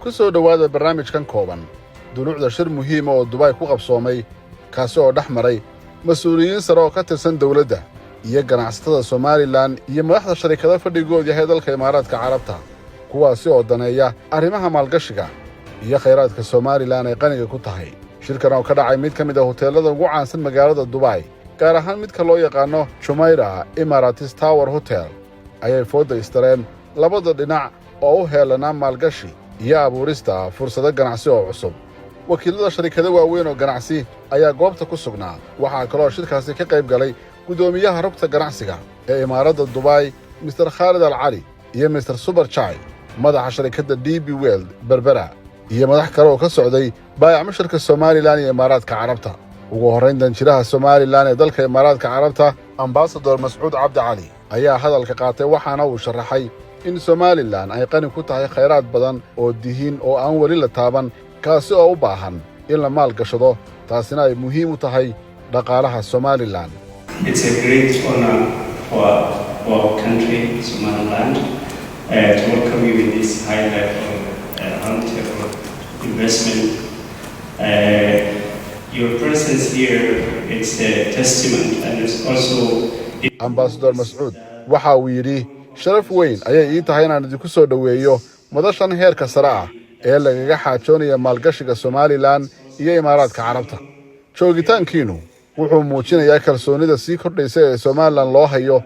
ku soo dhawaada barnaamijkan kooban dunuucda shir muhiim oo Dubai ku qabsoomay kaasi oo dhaxmaray mas'uuliyiin sare oo ka tirsan dawladda iyo ganacsatada Somaliland iyo madaxda shirkadaha fadhigood yahay dalka Imaaraadka Carabta kuwaasi oo daneeya arrimaha maalgashiga iyo kheyraadka Somaliland ay qaniga ku tahay shirkan oo ka dhacay mid ka mid ah hoteelada ugu caansan magaalada Dubai gaar ahaan midka loo yaqaano Jumeirah Emirates Tower Hotel ayay fooda istareen labada dhinac oo u heelana maalgashi iyo abuurista fursado ganacsi oo cusub wakiilada shirkadaha waaweyn oo ganacsi ayaa goobta ku sugnaa waxa kale oo shirkaasi ka qayb galay gudoomiyaha rugta ganacsiga ee Imaaradda Dubai Mr Khalid Al Ali iyo Mr Super Chai madaxa shirkadda DB World Berbera iyo madax kale oo ka socday baayac musharka Somaliland iyo Imaaraadka Carabta ugu horeyn danjiraha Somaliland ee dalka Imaaraadka Carabta Ambassador Mas'uud Abdi Ali ayaa hadalka qaatay waxaana uu sharaxay in Somaliland ay qani ku tahay kheyraad badan oo dihiin oo aan wali la taaban kaasi oo u baahan in la maalgashado taasina ay muhiim u tahay dhaqaalaha Somaliland. It's a great honor for our country, Somaliland, to welcome you in this high-level roundtable investment. Your presence here is a testament and it's also... Ambassador Mas'uud waxa uu yidhi sharaf weyn ayay ii tahay inaan idinku soo dhaweeyo madashan heerka sare ah ee lagaga xaajoonaya maalgashiga Somaliland iyo Imaaraadka Carabta. Joogitaankiinu wuxuu muujinayaa kalsoonida sii kordhaysa ee Somaliland loo hayo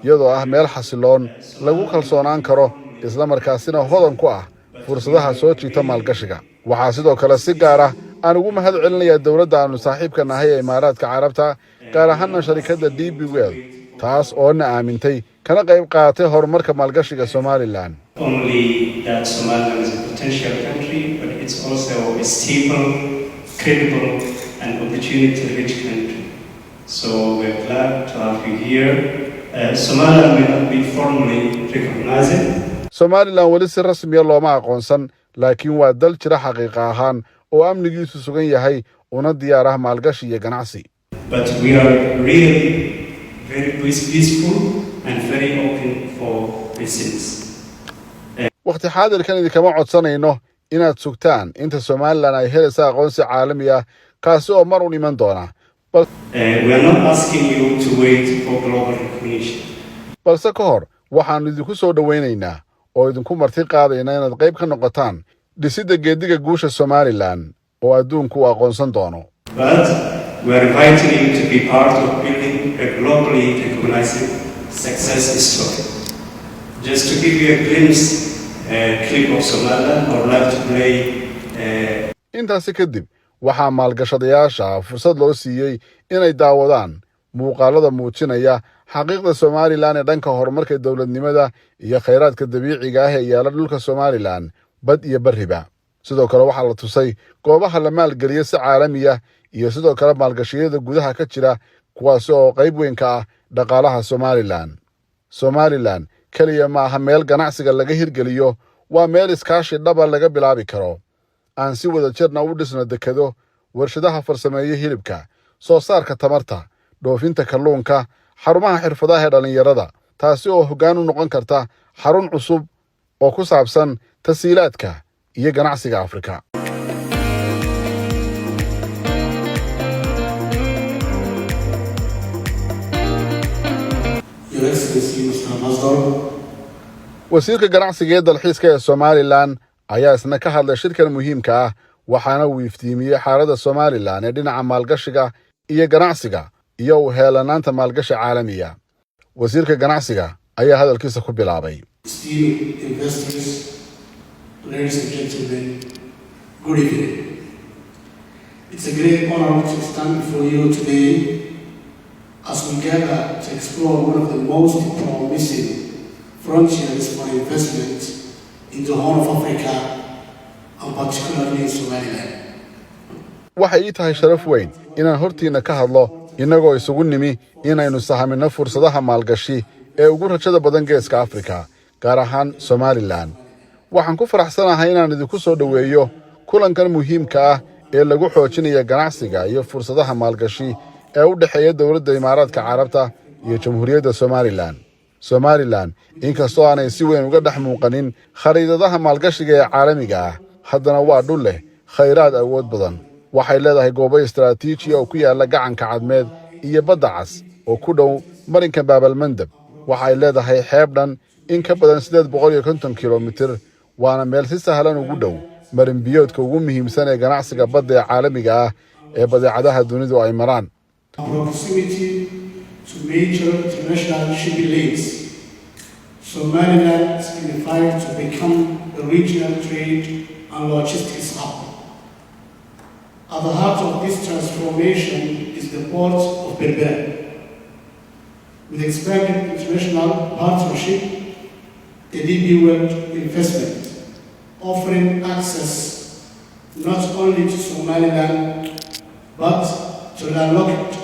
iyadoo ah meel xasiloon lagu kalsoonaan karo isla markaasina hodan ku ah fursadaha soo jiita maalgashiga. Waxaa sidoo kale si gaar ah aan ugu mahad celinayaa dawladda aanu saaxiibka nahay ee Imaaraadka Carabta gaar ahaan shirkadda DB World taas oo na aamintay kana qayb qaadatay horumarka maalgashiga Somaliland. Only that Somaliland is a potential country, but it's also a stable, credible, and opportunity-rich country. So we're glad to have you here. Somaliland may not be formally recognized. Somaliland wali si rasmi ah looma aqoonsan laakiin waa dal jira xaqiiq ahaan oo amnigiisu sugan yahay una diyaar ah maalgashi iyo ganacsi. But we are really very peaceful and very open for business. waqti xaadirkan idinkama codsanayno inaad sugtaan inta Somaliland ay helayso aqoonsi caalami ah kaasi oo mar u iman doona. We are not asking you to wait for global recognition. balse ka hor waxaanu idinku soo dhaweynaynaa oo idinku marti qaadaynaa inaad qayb ka noqotaan dhisidda geediga guusha Somaliland oo adduunku u aqoonsan doono. But we are inviting you to be part of building a globally recognized success story. Just to give you a glimpse, clip of Somaliland, I would like to play. intaasi kadib waxaa maalgashadayaasha fursad loo siiyey inay daawadaan muuqaalada muujinaya xaqiiqda Somaliland ee dhanka horumarka dawladnimada iyo kheyraadka dabiiciga ah ee yaala dhulka Somaliland bad iyo bariba. sidoo kale waxaa la tusay goobaha la maalgeliyo si caalami ah iyo sidoo kale maalgashiyada gudaha ka jira kuwaas oo qayb weyn ka ah dhaqaalaha Somaliland. Somaliland kaliya ma aha meel ganacsiga laga hirgeliyo waa meel iskaashi dhaba laga bilaabi karo aan si wada jirna u dhisno dekado warshadaha farsameeyo hilibka soo saarka tamarta dhoofinta kalluunka xarumaha xirfadaha dhalinyarada taasi oo hoggaan u noqon karta xarun cusub oo ku saabsan tasiilaadka iyo ganacsiga Afrika. wasiirka ganacsiga ee dalxiiska ee Somaliland ayaa isna ka hadlay shirkan muhiimka ah waxaana uu iftiimiyay xaaladda Somaliland ee dhinaca maalgashiga iyo ganacsiga iyo u heelanaanta maalgashi caalamiga. wasiirka ganacsiga ayaa hadalkiisa ku bilaabay. Ladies and gentlemen, good evening. It's a great honor to stand before you today as we gather to explore one of the most promising frontiers for investment in the Horn of Africa and particularly in Somaliland. waxay ii tahay sharaf weyn inaan hortiina ka hadlo inagoo isugu nimi inaynu sahamino fursadaha maalgashi ee ugu rajada badan geeska Afrika gaar ahaan Somaliland. waxaan ku faraxsanahay inaan idinku soo dhaweeyo kulankan muhiimka ah ee lagu xoojinayo ganacsiga iyo fursadaha maalgashi ee u dhaxeeya dawladda Imaaraadka Carabta iyo Jamhuuriyadda Somaliland. Somaliland inkastoo aanay si weyn uga dhex muuqanin khariidadaha maalgashiga ee caalamiga ah haddana waa dhul leh khayraad awood badan. waxay leedahay goobo istaraatiiji oo ku yaalla gacanka cadmeed iyo badda cas oo ku dhow marinka baabalmandab. waxay leedahay xeeb dhan in ka badan 850 kilomitir, waana meel si sahlan ugu dhow marin biyoodka ugu muhiimsan ee ganacsiga badda ee caalamiga ah ee badeecadaha dunidu ay maraan. Proximity to major international shipping lanes, Somaliland is qualified to become a regional trade and logistics hub. At the heart of this transformation is the port of Berbera. With expanded international partnership, the DP World investment, offering access not only to Somaliland, but to landlocked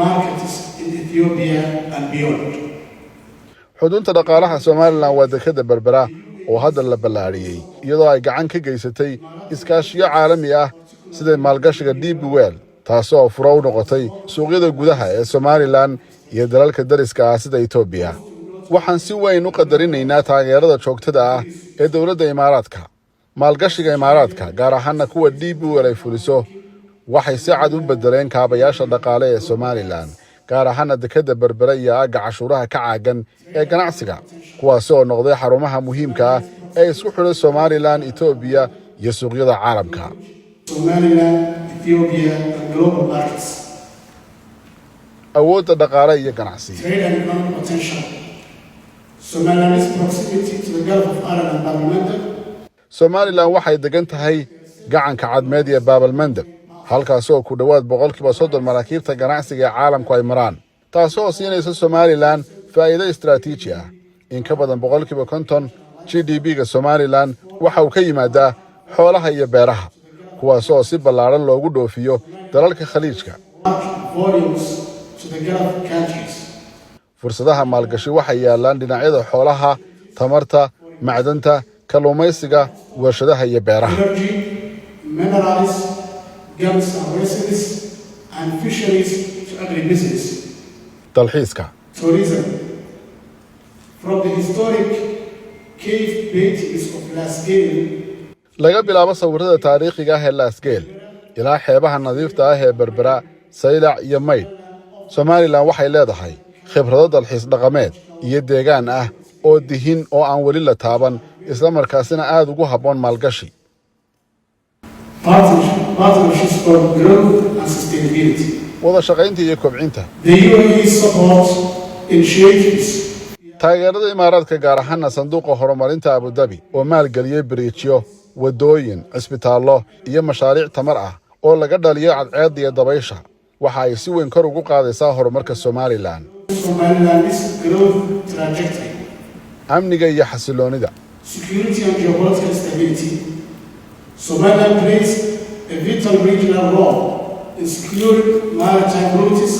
markets in Ethiopia and beyond. xudunta dhaqaalaha Somaliland waa dekada Berbera oo hadda la ballaariyay iyadoo ay gacan ka geysatay iskaashiyo caalami ah sida maalgashiga DP World, taasoo furo u noqotay suuqyada gudaha ee Somaliland iyo dalalka dariska ah sida Ethiopia. waxaan si weyn u qadarinaynaa taageerada joogtada ah ee dowladda Imaaraadka. maalgashiga Imaaraadka, gaar ahaan kuwa DP World ay fuliso, waxay si cad u bedeleen kaabayaasha dhaqaale ee Somaliland, gaar ahaan dekada Berbera iyo aagga cashuuraha ka caagan ee ganacsiga, kuwaas oo noqday xarumaha muhiimka ah ee isku xidha Somaliland, Ethiopia iyo suuqyada caalamka. Somaliland, Ethiopia, and global markets. awoodda dhaqaale iyo ganacsi. Trade and economic potential. Somaliland's proximity to the Gulf of Aden and Bab-el-Mandeb. Somaliland waxay degan tahay gacanka cadmeed iyo Bab-el-Mandeb, halkaasoo ku dhowaad 30% maraakiibta ganacsiga ee caalamku ay maraan, taasoo siinaysa Somaliland faa'iido istaraatiiji ah. in ka badan 50% GDP-ga Somaliland waxa uu ka yimaadaa xoolaha iyo beeraha, kuwaasoo si ballaaran loogu dhoofiyo dalalka khaliijka. fursadaha maalgashi waxay yaalaan dhinacyada xoolaha, tamarta, macdanta, kalluumaysiga, warshadaha iyo beeraha. dalxiiska. Tourism. From the historic cave paintings of Lascaux laga bilaabo sawirada taariikhiga ah ee Lascaux ilaa xeebaha nadiifta ah ee Berbera, Saylac iyo Maydh, Somaliland waxay leedahay khibrado dalxiis dhaqameed iyo deegaan ah oo dihin oo aan weli la taaban, isla markaasina aad ugu habboon maalgashi. Partnerships for growth and sustainability. wada shaqaynta iyo kobcinta. The UAE support initiatives. taageerada Imaaraadka, gaar ahaan sanduuqa horumarinta Abu Dhabi oo maalgeliyay biriijyo, wadooyin, cisbitaallo iyo mashaariic tamar ah oo laga dhaliyo cadceedda iyo dabaysha, waxa ay si weyn kor ugu qaadaysaa horumarka Somaliland. Somaliland's growth trajectory. amniga iyo xasiloonida. Security and geopolitical stability. Somaliland plays a vital regional role in securing maritime routes.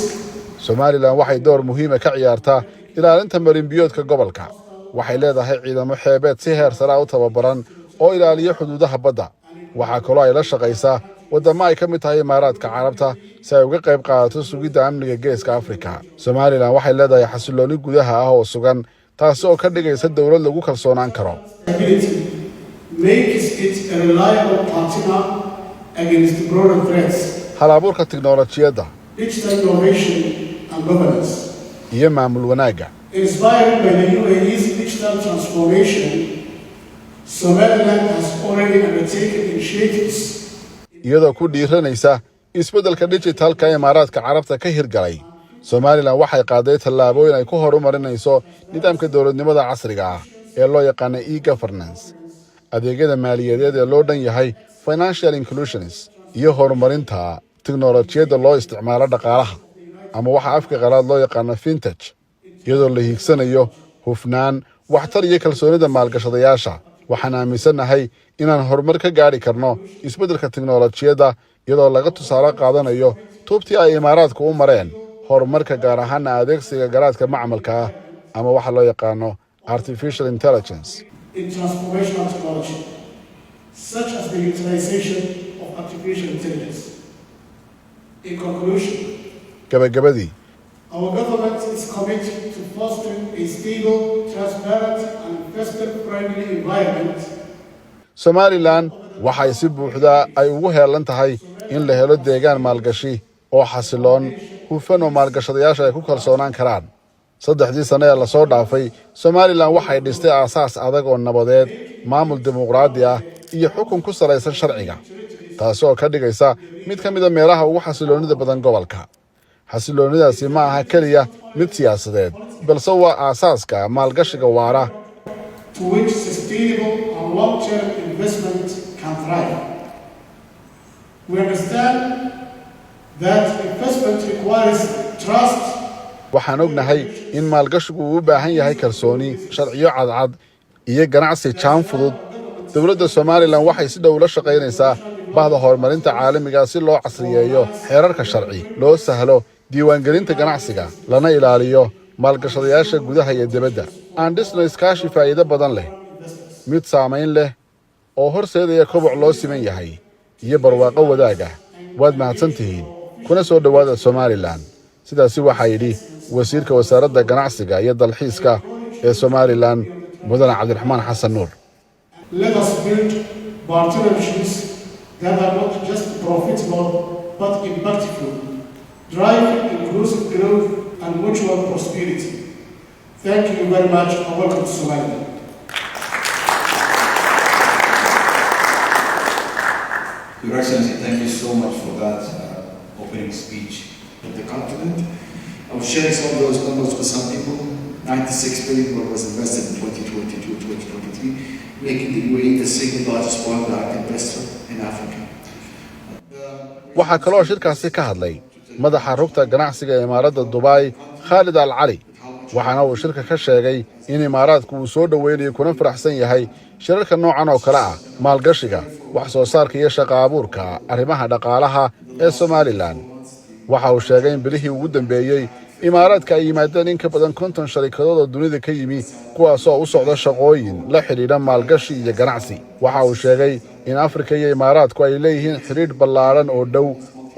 Somaliland waxay door muhiim ah ka ciyaartaa ilaalinta marin biyoodka gobolka. waxay leedahay ciidamo xeebeed si heer sare u tababaran oo ilaaliya xuduudaha badda. waxa kaloo ay la shaqaysaa wadamo ay ka mid tahay Imaaraadka Carabta si ay uga qayb qaadato sugidda amniga Geeska Afrika. Somaliland waxay leedahay xasilooni gudaha ah oo sugan, taas oo ka dhigaysa dawlad lagu kalsoonaan karo. Makes it a reliable partner against broader threats. hal-abuurka tiknoolajiyadda, Digital innovation and governance. iyo maamul wanaagga. Inspired by the UAE's digital transformation, Somaliland has already undertaken initiatives. iyadoo ku dhiiranaysa isbeddelka digitalka ee Imaaraadka Carabta ka hirgalay, Somaliland waxay qaaday tallaabooyin ay ku horumarinayso nidaamka dawladnimada casriga ah ee loo yaqaan e-governance, adeegyada maaliyadeed ee loo dhan yahay financial inclusions, iyo horumarinta tiknoolajiyadda loo isticmaalo dhaqaalaha ama waxa afka qalaad loo yaqaan fintech, iyadoo la hiigsanayo hufnaan, waxtar iyo kalsoonida maalgashadayaasha. waxaan aaminsanahay inaan horumar ka gaari karno isbeddelka tiknoolajiyadda iyadoo laga tusaale qaadanayo tuubtii ay Imaaraadku u mareen horumarka, gaar ahaan adeegsiga garaadka macmalka ah ama waxa loo yaqaano artificial intelligence. In transformational technology, such as the utilization of artificial intelligence. In conclusion, gabagabadii, our government is committed to fostering a stable, transparent, and investor-friendly environment. Somaliland waxay si buuxda ay ugu heelan tahay in la helo deegaan maalgashi oo xasiloon hufan oo maalgashadayaasha ay ku kalsoonaan karaan. 3 sano ee la soo dhaafay Somaliland waxay dhistay aasaas adag oo nabadeed, maamul dimuqraadi ah iyo xukun ku salaysan sharciga, taasoo ka dhigaysa mid ka mid ah meelaha ugu xasiloonida badan gobolka. xasiloonidaasi ma aha kaliya mid siyaasadeed, balse waa aasaaska maalgashiga waara to which sustainable and long-term investment can thrive. We understand that investment requires trust. waxaan ognahay in maalgashigu uu u baahan yahay kalsooni, sharciyo cadcad iyo ganacsi jaan fudud. Dowladda Somaliland waxay si dhow la shaqaynaysaa bahda horumarinta caalamiga si loo casriyeeyo xeerarka sharci, loo sahlo diiwaangelinta ganacsiga, lana ilaaliyo maalgashadayaasha gudaha iyo dibadda. aan dhisno iskaashi faa'iido badan leh, mid saamayn leh oo horseedaya koboc loo siman yahay iyo barwaaqo wadaag ah. waad mahadsantihiin, kuna soo dhowaada Somaliland. sidaasi waxaa yidhi wasiirka wasaaradda ganacsiga iyo dalxiiska ee Somaliland, Mudane Cabdiraxmaan Xasan Nuur. Let us build partnerships that are not just profitable but impactful, driving inclusive growth and mutual prosperity. Thank you very much and welcome to Somaliland. Your Excellency, thank you so much for that opening speech of the continent. I was sharing some of those numbers with some people. 96 billion was invested in 2022-2023, making the UAE the single largest foreign direct investor in Africa. waxaa kaloo shirkaasi ka hadlay madaxa rugta ganacsiga ee imaaradda Dubai, Khalid Al Ali. waxaana uu shirka ka sheegay in imaaraadku uu soo dhaweynayo kuna faraxsan yahay shirarka noocan oo kale ah, maalgashiga, wax soo saarka iyo shaqo abuurka arrimaha dhaqaalaha ee Somaliland. waxa uu sheegay in bilihii ugu dambeeyay imaaraadka ay yimaadeen in ka badan 50 sharikadood oo dunida ka yimi, kuwaasoo u socda shaqooyin la xidhiidha maalgashi iyo ganacsi. waxa uu sheegay in Afrika iyo imaaraadku ay leeyihiin xiriir ballaaran oo dhow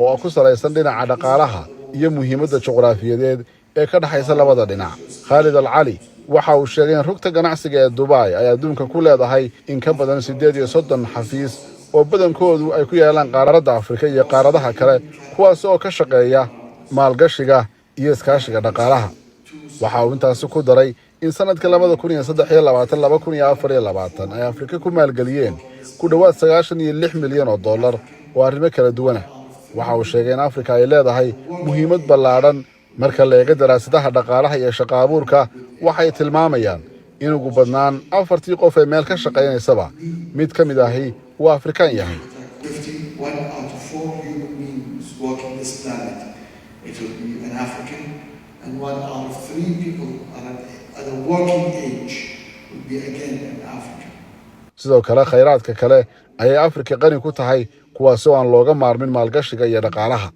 oo ku salaysan dhinaca dhaqaalaha iyo muhiimadda juqraafiyadeed ee ka dhaxaysa labada dhinac. Khalid Al Ali waxa uu sheegay in rugta ganacsiga ee Dubai ay adduunka ku leedahay in ka badan 38 xafiis oo badankoodu ay ku yaalaan qaaradda Afrika iyo qaaradaha kale, kuwaas oo ka shaqeeya maalgashiga iyo iskaashiga dhaqaalaha. waxa uu intaasi ku daray in sanadka 2023-2024 ay Afrika ku maalgeliyeen ku dhawaad 96 milyan oo dollar oo arrimo kala duwan ah. waxa uu sheegay in Afrika ay leedahay muhiimad ballaaran marka la eego daraasadaha dhaqaalaha iyo shaqo abuurka. waxay tilmaamayaan in ugu badnaan 4 qof ee meel ka shaqeynaysaba mid ka mid ahi uu Afrikaan yahay. 51 out of 4 human beings walking this planet, it will be an African, and 1 out of 3 people at a working age will be again an African. sidoo kale khayraadka kale ayay Afrika qani ku tahay, kuwaasoo aan looga maarmin maalgashiga iyo dhaqaalaha.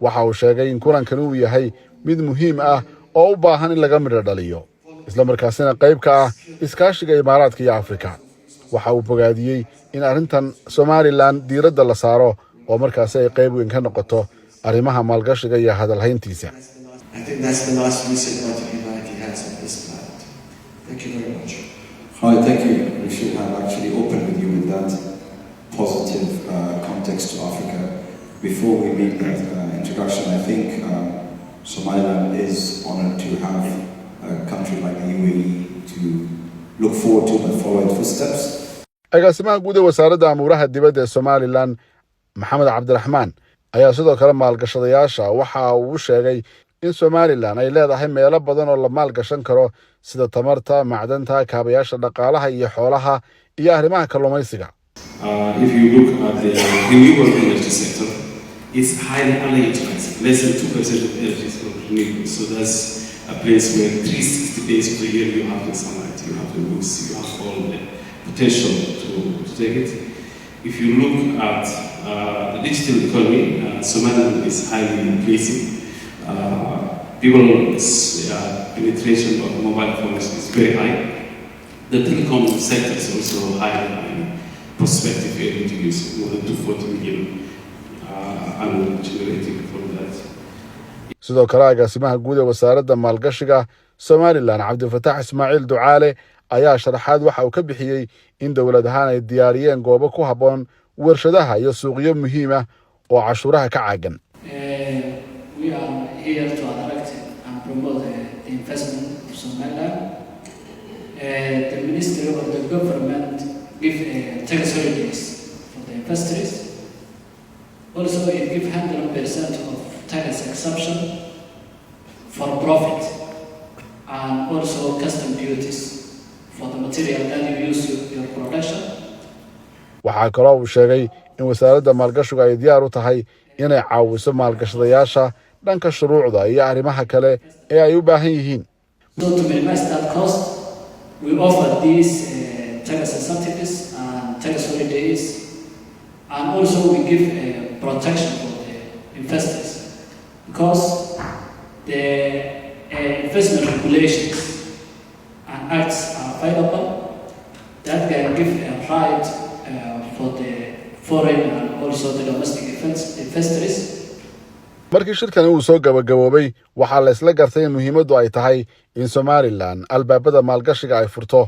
waxa uu sheegay in kulankan uu yahay mid muhiim ah oo u baahan in laga midho dhaliyo, isla markaasina qayb ka ah iskaashiga imaaraadka iyo Afrika. waxa uu bogaadiyey in arrintan Somaliland diiradda la saaro oo markaas ay qayb weyn ka noqoto arrimaha maalgashiga iyo hadalhayntiisa. I think that's the last message that humanity has on this planet. Thank you very much. Hi, thank you. We should have actually opened with you with that positive context to Africa. Before we make that introduction, I think Somaliland is honored to have a country like the UAE to look forward to and follow its footsteps. agaasimaha guud ee wasaaradda amuuraha dibadda ee Somaliland, Maxamed Cabdiraxmaan, ayaa sidoo kale maalgashadayaasha waxa uu sheegay in Somaliland ay leedahay meelo badan oo la maalgashan karo sida tamarta, macdanta, kaabayaasha dhaqaalaha iyo xoolaha iyo arrimaha kalluumaysiga. If you look at the renewable energy sector, it's highly underutilized. Less than 2% of energy is renewable. So that's a place where 360 days of the year you have the sunlight, you have the woods, you have all the potential to take it. If you look at the digital economy, Somaliland is highly pleasing. People's penetration of mobile phones is very high. The telecom sector is also highly prospective area to use more than 240 million annual generating from that. sidoo kale agaasimaha guud ee wasaaradda maalgashiga somalilan cabdifataax ismaaciil ducaale ayaa sharaxaad waxa uu ka bixiyey in dowlad ahaan ay diyaariyeen goobo ku habboon warshadaha iyo suuqyo muhiim ah oo cashuuraha ka caagan. We are here to attract and promote the investment of Somaliland. The ministry or the government give tax holidays for the investors. Also, it gives 100% of tax exemption for profit, and also custom duties for the material that you use in your production. waxaa kaloo uu sheegay in wasaaradda maalgashigu ay diyaar u tahay inay caawiso maalgashadayaasha dhanka shuruucda iyo arrimaha kale ee ay u baahan yihiin. So to minimize that cost, we offer these tax incentives and tax holidays, and also we give protection for the investors, because the investment regulations and acts are available that can give a right for the foreign and also the domestic investors. markii shirkani uu soo gabagaboobay waxaa la isla gartay in muhiimaddu ay tahay in somalilan albaabada maalgashiga ay furto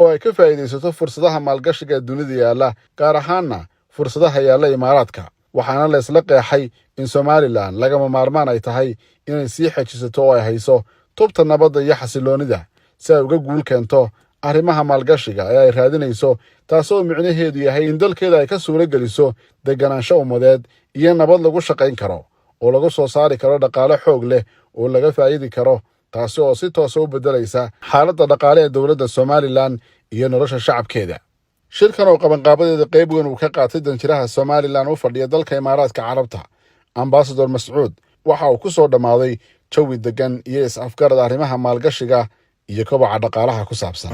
oo ay ka faa'iidaysato fursadaha maalgashiga ee dunida yaalla, gaar ahaanna fursadaha yaalla imaaraadka. waxaana la isla qeexay in somalilan lagama maarmaan ay tahay inay sii xejisato oo ay hayso tubta nabadda iyo xasiloonida si ay uga guul keento arrimaha maalgashiga ee ay raadinayso, taasoo micnaheedu yahay in dalkeeda ay ka suuro geliso deganaansho ummadeed iyo nabad lagu shaqayn karo oo lagu soo saari karo dhaqaale xoog leh oo laga faa'iidi karo, taasi oo si toosa u beddelaysa xaaladda dhaqaale ee dowladda somalilan iyo nolosha shacabkeeda. shirkan oo qabanqaabadeeda qayb weyn uu ka qaatay danjiraha somalilan u fadhiya dalka imaaraadka carabta ambasador mascuud waxa uu ku soo dhammaaday jawi deggan iyo is-afgarad arrimaha maalgashiga iyo kobaca dhaqaalaha ku saabsan.